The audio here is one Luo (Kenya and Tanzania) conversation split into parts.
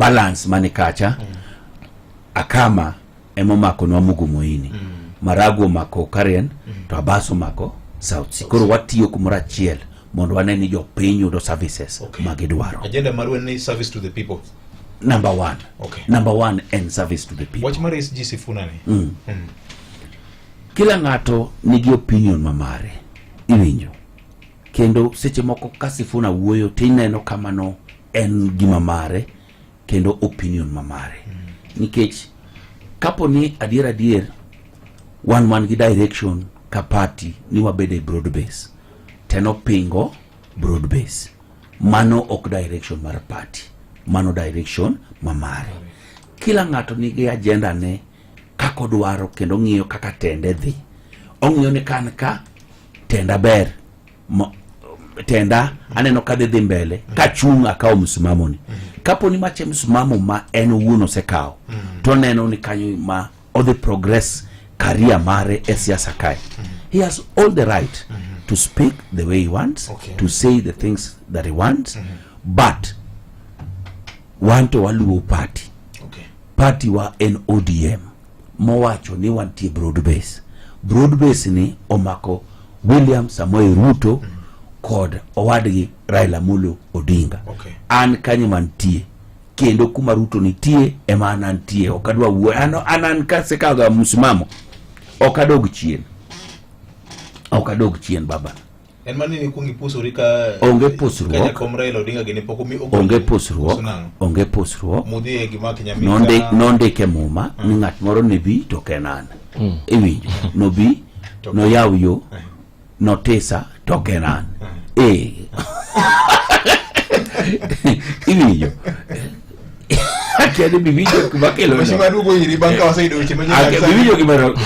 balance mane kacha akama emomako nwa Mugumoini Marago mako Karen to Abaso mako South Sea. Koro watiyo kumura chiel mondo waneni jo pinyu do services magidwaro. Agenda marwen ni service to the people. Number one. Number one and service to the people. Watch mare SG Sifuna ni. Kila ngato nigi opinion mamare. Iwinjo. Kendo seche moko ka Sifuna wuoyo tineno kamano en gima mare kendo opinion mamare. Nikech kapo ni adier one gi direction ka party ni wabede broad base. Teno pingo broad base. Mano ok direction mar party. Mano direction mamare. Kila ngato nigi agenda ne kako dwaro kendo ng'iyo kaka tende dhi. Ong'iyo ni kan ka tenda ber. Tenda aneno ka dhi mbele ka chung akaw msimamo ni. Kapo ni mache msimamo ma en wuno sekao. To neno ni kanyo ma all the progress career mare siasa kai. He has all the right to speak the way he wants, to say the things that he wants, but want to waluo party. Party wa NODM. Mowacho ni wantie broad base. Broad base ni omako William Samoei Ruto kod owadgi Raila Amolo Odinga. An kanyo mantie. Kendo kuma Ruto nitie ema anantie. Okadwa wuo anan kase kaga msimamo. Okadog chien baba. En mani ni kungi pusurika onge pusruok. Kanya komraila Odinga gini poko mi onge pusruok. Mudi e gima kinyamika. Nonde ke muma. Ni ngat moro nebi to kenan. Iwinjo. Nobi. No yawyo. No tesa to kenan. Iwinjo. Akede bibijo kubakelo. Mashima dugo iri banka wasaido uchi maji. Bibijo kimero.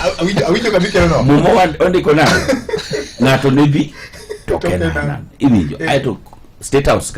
Awijo kabikelo no. Mumo ondiko nani. Ngato nebi to kenan. Iwinjo. Aito State House